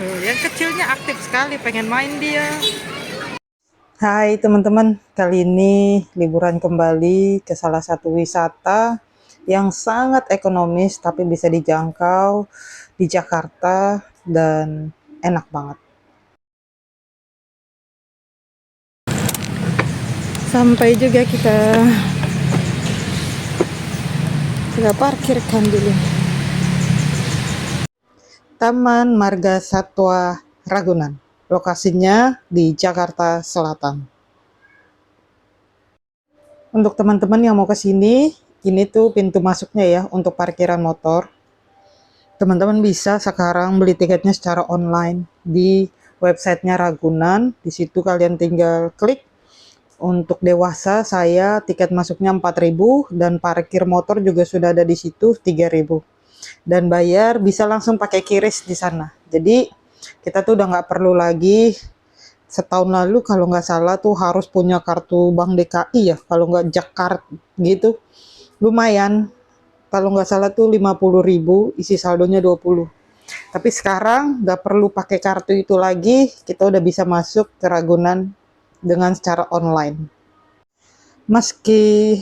Yang kecilnya aktif sekali, pengen main dia. Hai teman-teman, kali ini liburan kembali ke salah satu wisata yang sangat ekonomis tapi bisa dijangkau di Jakarta dan enak banget. Sampai juga kita parkirkan dulu. Taman Marga Satwa Ragunan. Lokasinya di Jakarta Selatan. Untuk teman-teman yang mau ke sini, ini tuh pintu masuknya ya untuk parkiran motor. Teman-teman bisa sekarang beli tiketnya secara online di websitenya Ragunan. Di situ kalian tinggal klik. Untuk dewasa saya tiket masuknya 4.000 dan parkir motor juga sudah ada di situ 3.000. Dan bayar bisa langsung pakai QRIS di sana. Jadi kita tuh udah nggak perlu lagi, setahun lalu kalau nggak salah tuh harus punya kartu Bank DKI ya, kalau nggak Jackcard gitu. Lumayan, kalau nggak salah tuh 50.000, isi saldonya 20. Tapi sekarang nggak perlu pakai kartu itu lagi, kita udah bisa masuk ke Ragunan dengan secara online. Meski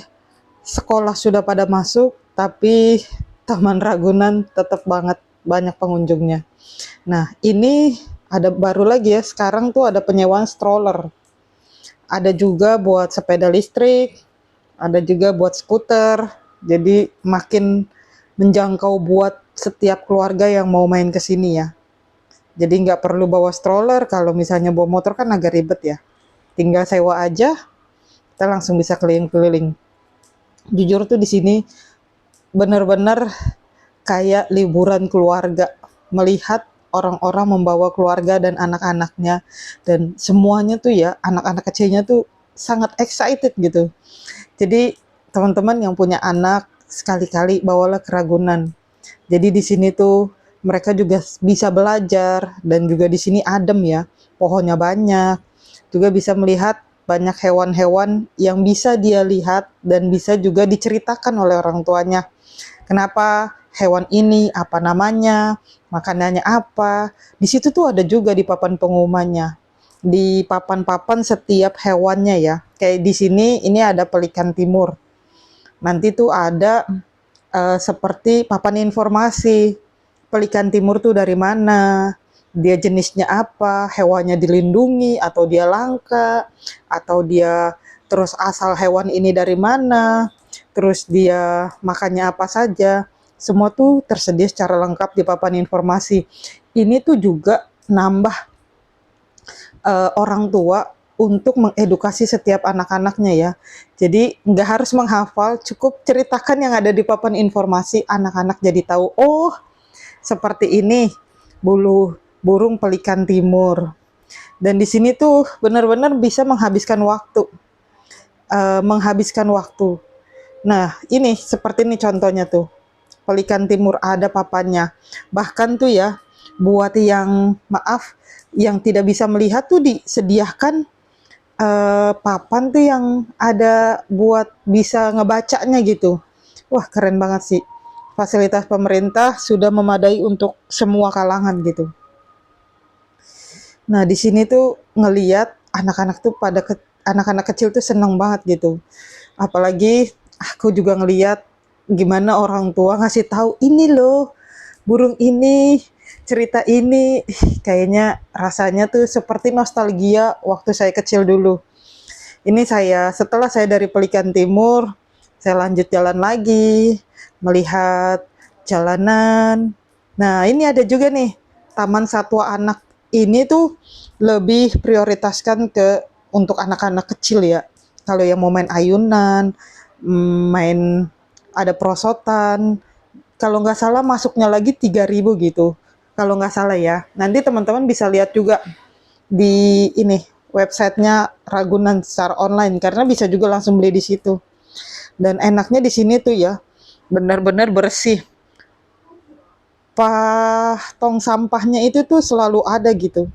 sekolah sudah pada masuk, tapi Taman Ragunan tetap banget banyak pengunjungnya. Nah, ini ada baru lagi ya, sekarang tuh ada penyewaan stroller. Ada juga buat sepeda listrik, ada juga buat skuter. Jadi makin menjangkau buat setiap keluarga yang mau main ke sini ya. Jadi nggak perlu bawa stroller, kalau misalnya bawa motor kan agak ribet ya. Tinggal sewa aja, kita langsung bisa keliling-keliling. Jujur tuh di sini bener-bener kayak liburan keluarga, melihat orang-orang membawa keluarga dan anak-anaknya, dan semuanya tuh ya, anak-anak kecilnya tuh sangat excited gitu. Jadi teman-teman yang punya anak, sekali-kali bawalah ke Ragunan. Jadi di sini tuh mereka juga bisa belajar, dan juga di sini adem ya, pohonnya banyak, juga bisa melihat banyak hewan-hewan yang bisa dia lihat dan bisa juga diceritakan oleh orang tuanya. Kenapa hewan ini, apa namanya, makanannya apa. Di situ tuh ada juga di papan pengumumannya. Di papan-papan setiap hewannya ya. Kayak di sini ini ada pelikan timur. Nanti tuh ada seperti papan informasi. Pelikan timur tuh dari mana, dia jenisnya apa, hewannya dilindungi atau dia langka, atau dia terus asal hewan ini dari mana, terus dia makannya apa saja. Semua tuh tersedia secara lengkap di papan informasi. Ini tuh juga nambah orang tua untuk mengedukasi setiap anak-anaknya ya. Jadi nggak harus menghafal, cukup ceritakan yang ada di papan informasi, anak-anak jadi tahu, oh seperti ini bulu burung pelikan timur. Dan di sini tuh benar-benar bisa menghabiskan waktu. Nah, ini seperti ini contohnya tuh. Pelikan timur ada papannya. Bahkan tuh ya, buat yang maaf yang tidak bisa melihat tuh disediakan papan tuh yang ada buat bisa ngebacanya gitu. Wah, keren banget sih. Fasilitas pemerintah sudah memadai untuk semua kalangan gitu. Nah, di sini tuh ngeliat anak-anak tuh anak-anak kecil tuh seneng banget gitu. Apalagi aku juga ngeliat gimana orang tua ngasih tahu, ini loh burung ini, cerita ini. Kayaknya rasanya tuh seperti nostalgia waktu saya kecil dulu. Ini setelah saya dari Pelikan Timur, saya lanjut jalan lagi, melihat jalanan. Nah, ini ada juga nih, Taman Satwa Anak. Ini tuh lebih prioritaskan untuk anak-anak kecil ya. Kalau yang mau main ayunan, main ada perosotan, kalau nggak salah masuknya lagi 3.000 gitu. Kalau nggak salah ya. Nanti teman-teman bisa lihat juga di ini websitenya Ragunan secara online, karena bisa juga langsung beli di situ. Dan enaknya di sini tuh ya, benar-benar bersih. Tong sampahnya itu tuh selalu ada gitu.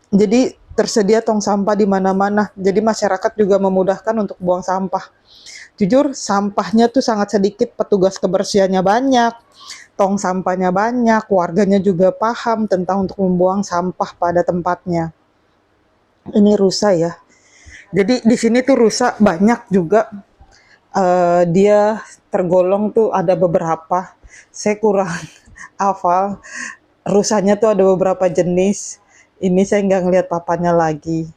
Jadi tersedia tong sampah di mana-mana. Jadi masyarakat juga memudahkan untuk buang sampah. Jujur sampahnya tuh sangat sedikit, petugas kebersihannya banyak. tong sampahnya banyak, warganya juga paham tentang untuk membuang sampah pada tempatnya. Ini rusa ya. Jadi di sini tuh rusa banyak juga. Dia tergolong tuh ada beberapa. Saya kurang hafal. Rusanya tuh ada beberapa jenis. Ini saya nggak ngeliat papannya lagi.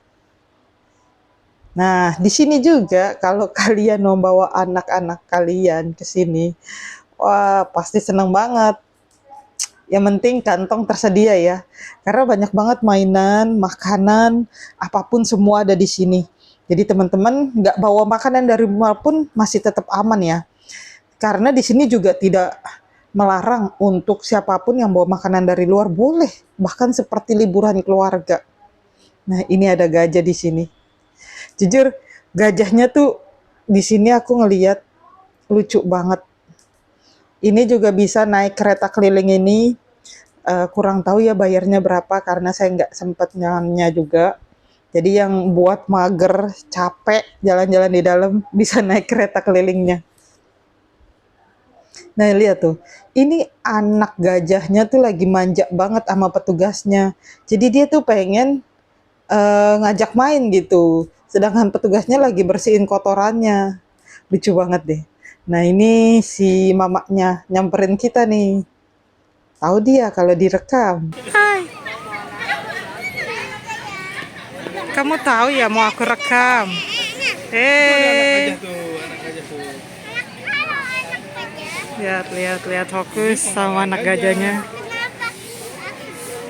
Nah, di sini juga kalau kalian mau bawa anak-anak kalian ke sini, wah pasti seneng banget. Yang penting kantong tersedia ya. Karena banyak banget mainan, makanan, apapun semua ada di sini. Jadi teman-teman nggak bawa makanan dari rumah pun masih tetap aman ya. Karena di sini juga tidak melarang untuk siapapun yang bawa makanan dari luar boleh. Bahkan seperti liburan keluarga. Nah, ini ada gajah di sini. Jujur, gajahnya tuh di sini aku ngeliat lucu banget. Ini juga bisa naik kereta keliling ini. Kurang tahu ya bayarnya berapa karena saya nggak sempet nanya juga. Jadi yang buat mager, capek jalan-jalan di dalam bisa naik kereta kelilingnya. Nah lihat tuh, ini anak gajahnya tuh lagi manja banget sama petugasnya. Jadi dia tuh pengen ngajak main gitu. Sedangkan petugasnya lagi bersihin kotorannya. Lucu banget deh. Nah ini si mamanya nyamperin kita nih. Tahu dia kalau direkam. Hai, kamu tahu ya mau aku rekam? Lihat fokus sama anak gajahnya. Kenapa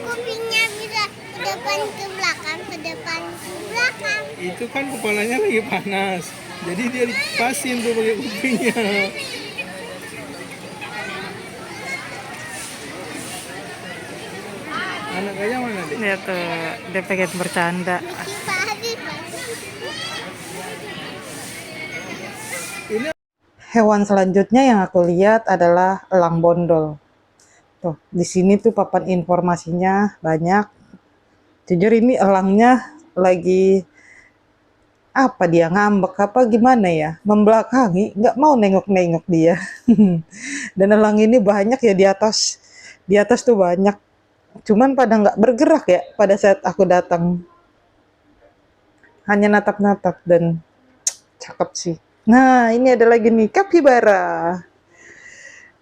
kupingnya bisa ke depan ke belakang, ke depan ke belakang? Itu kan kepalanya lagi panas, jadi dia dipasin tuh pakai kupingnya. Anak gajah mana deh? Lihat tuh, dia pengen bercanda. Coba habis. Ini Hewan selanjutnya yang aku lihat adalah elang bondol. Tuh, di sini tuh papan informasinya banyak. Jujur ini elangnya lagi apa dia ngambek apa gimana ya? Membelakangi, nggak mau nengok-nengok dia. Dan elang ini banyak ya di atas. Di atas tuh banyak. Cuman pada nggak bergerak ya pada saat aku datang. Hanya natap-natap dan cakep sih. Nah, ini ada lagi nih, kapibara.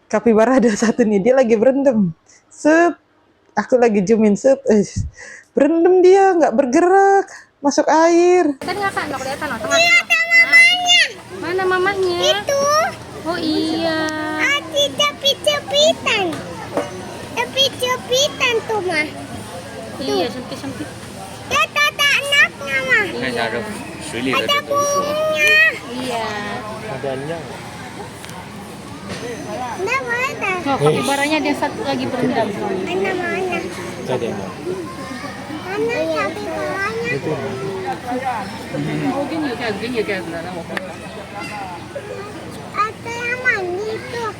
Kapibara ada satu nih, dia lagi berendam. Set, aku lagi zoomin, set. Berendam dia, nggak bergerak. Masuk air. Kan nggak kan, kelihatan loh tengah. Mamanya. Mana mamanya? Itu Oh iya. ada cepit-cepitan. Cepit-cepitan tuh mah. Iya, sempit-sempit. Ya tata anaknya mah. 看一下这水里的 Ada 这个 burungnya. Iya. adanya. Nah mana? Oh, kapibaranya dia satu lagi berendam. Mana mana? Adanya. Mana kapibaranya? Oh, gini kayak Ada yang mandi tuh.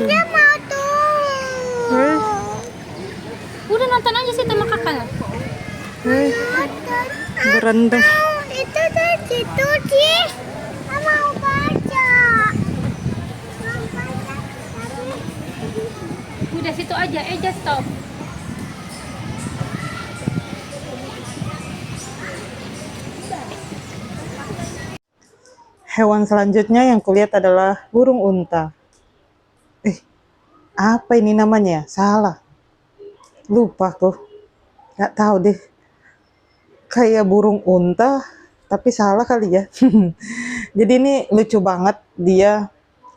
Dia mau tuh. Udah nonton aja sih sama kakak. Berendam. Itu dari situ sih. Saya mau baca. Mau baca tapi Udah situ aja, just stop. Hewan selanjutnya yang kulihat adalah burung unta. Apa ini namanya? Salah. Lupa tuh. Nggak tahu deh. Kayak burung unta, tapi salah kali ya. Jadi ini lucu banget. Dia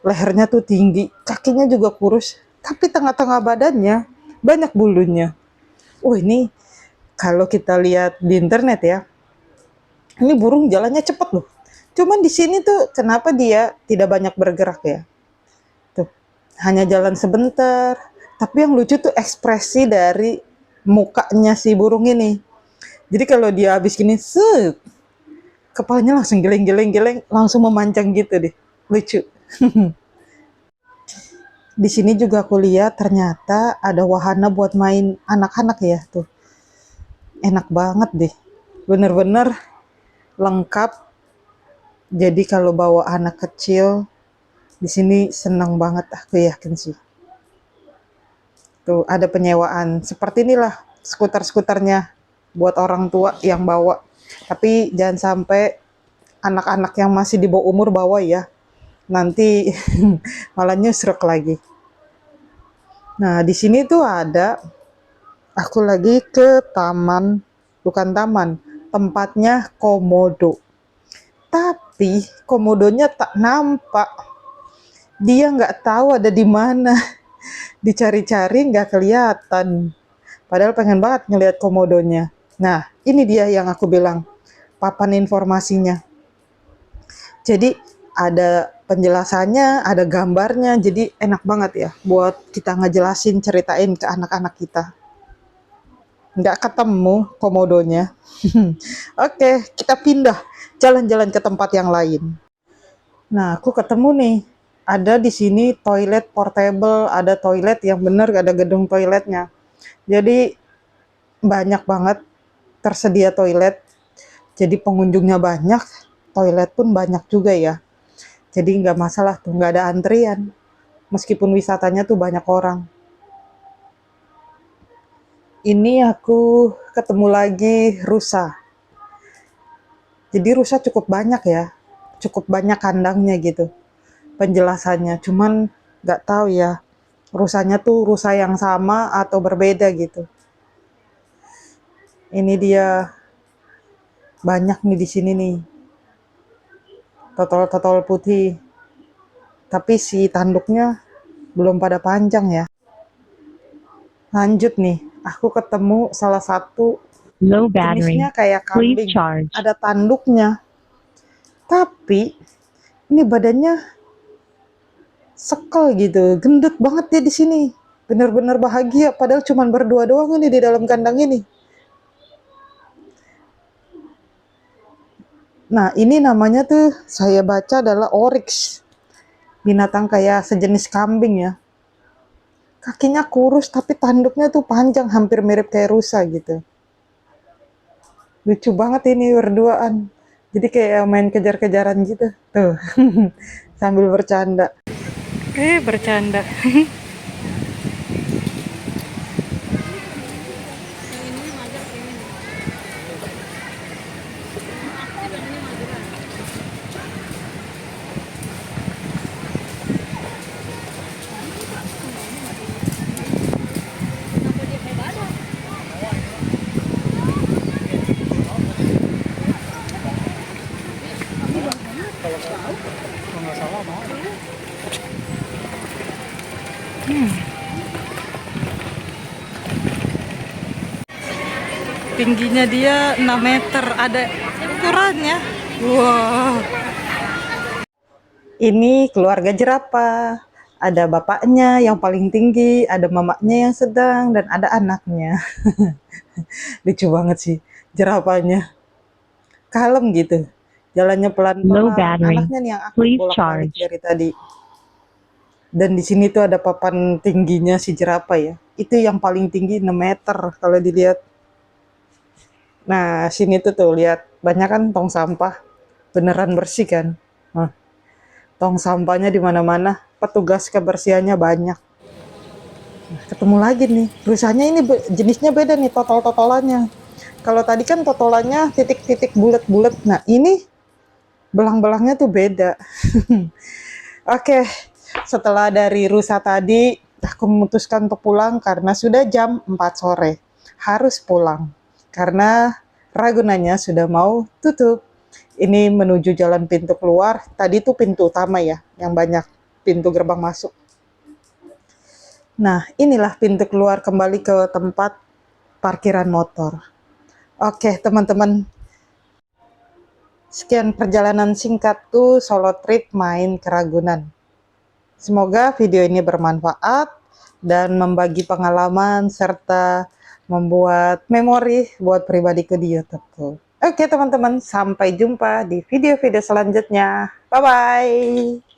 lehernya tuh tinggi, kakinya juga kurus, tapi tengah-tengah badannya banyak bulunya. Oh ini kalau kita lihat di internet ya, ini burung jalannya cepet loh. Cuman di sini tuh kenapa dia tidak banyak bergerak ya? Tuh, hanya jalan sebentar. Tapi yang lucu tuh ekspresi dari mukanya si burung ini. Jadi kalau dia habis gini, set, kepalanya langsung geleng-geleng-geleng, langsung memanjang gitu deh. Lucu. Di sini juga aku lihat ternyata ada wahana buat main anak-anak ya tuh. Enak banget deh. Bener-bener lengkap. Jadi kalau bawa anak kecil Di sini senang banget, aku yakin sih. Tuh ada penyewaan seperti inilah skuter-skuternya buat orang tua yang bawa. Tapi jangan sampai anak-anak yang masih di bawah umur bawa ya. Nanti malah nyusruk lagi. Nah, di sini tuh ada, aku lagi ke taman, bukan taman, tempatnya komodo. Tapi komodonya tak nampak. Dia nggak tahu ada di mana. Dicari-cari nggak kelihatan. Padahal pengen banget ngelihat komodonya. Nah, ini dia yang aku bilang, papan informasinya. Jadi ada penjelasannya, ada gambarnya, jadi enak banget ya buat kita ngejelasin, ceritain ke anak-anak kita. Nggak ketemu komodonya. Oke, kita pindah jalan-jalan ke tempat yang lain. Nah, aku ketemu nih. Ada di sini toilet portable, ada toilet yang bener, ada gedung toiletnya. Jadi banyak banget tersedia toilet. Jadi pengunjungnya banyak, toilet pun banyak juga ya. Jadi nggak masalah tuh, nggak ada antrian. Meskipun wisatanya tuh banyak orang. Ini aku ketemu lagi rusa. Jadi rusa cukup banyak ya, cukup banyak kandangnya gitu. Penjelasannya, cuman nggak tahu ya, rusanya tuh rusa yang sama atau berbeda gitu. Ini dia banyak nih di sini nih, totol-totol putih. Tapi si tanduknya belum pada panjang ya. Lanjut nih, aku ketemu salah satu Low battery. jenisnya kayak Please kambing, charge. ada tanduknya. Tapi ini badannya sekel gitu, gendut banget dia di sini. Bener-bener bahagia, padahal cuma berdua doang ini di dalam kandang ini. Nah, ini namanya tuh saya baca adalah oryx. Binatang kayak sejenis kambing ya. Kakinya kurus tapi tanduknya tuh panjang, hampir mirip kayak rusa gitu. Lucu banget ini berduaan. Jadi kayak main kejar-kejaran gitu. Tuh. Sambil bercanda. Bercanda. Tingginya dia 6 meter, ada ukurannya. Wow. Ini keluarga jerapah. Ada bapaknya yang paling tinggi, ada mamanya yang sedang, dan ada anaknya. Lucu banget sih jerapahnya. Kalem gitu. Jalannya Low pelan-pelan. battery. Anaknya nih yang aktif Please bolak-balik charge. dari tadi. Dan di sini tuh ada papan tingginya si jerapah ya. Itu yang paling tinggi 6 meter kalau dilihat. Nah, sini tuh lihat, banyak kan tong sampah. Beneran bersih kan? Nah, tong sampahnya di mana-mana, petugas kebersihannya banyak. Nah, ketemu lagi nih. Rusanya ini jenisnya beda nih, totol-totolannya. Kalau tadi kan totolannya titik-titik bulat-bulat. Nah, ini belang-belangnya tuh beda. Oke, setelah dari rusa tadi, aku memutuskan untuk pulang karena sudah jam 4 sore. Harus pulang. Karena Ragunannya sudah mau tutup. Ini menuju jalan pintu keluar. Tadi tuh pintu utama ya, yang banyak pintu gerbang masuk. Nah, inilah pintu keluar kembali ke tempat parkiran motor. Oke, teman-teman. Sekian perjalanan singkat tuh solo trip main ke Ragunan. Semoga video ini bermanfaat dan membagi pengalaman serta membuat memori buat pribadiku di YouTube. Oke teman-teman, sampai jumpa di video-video selanjutnya. Bye-bye.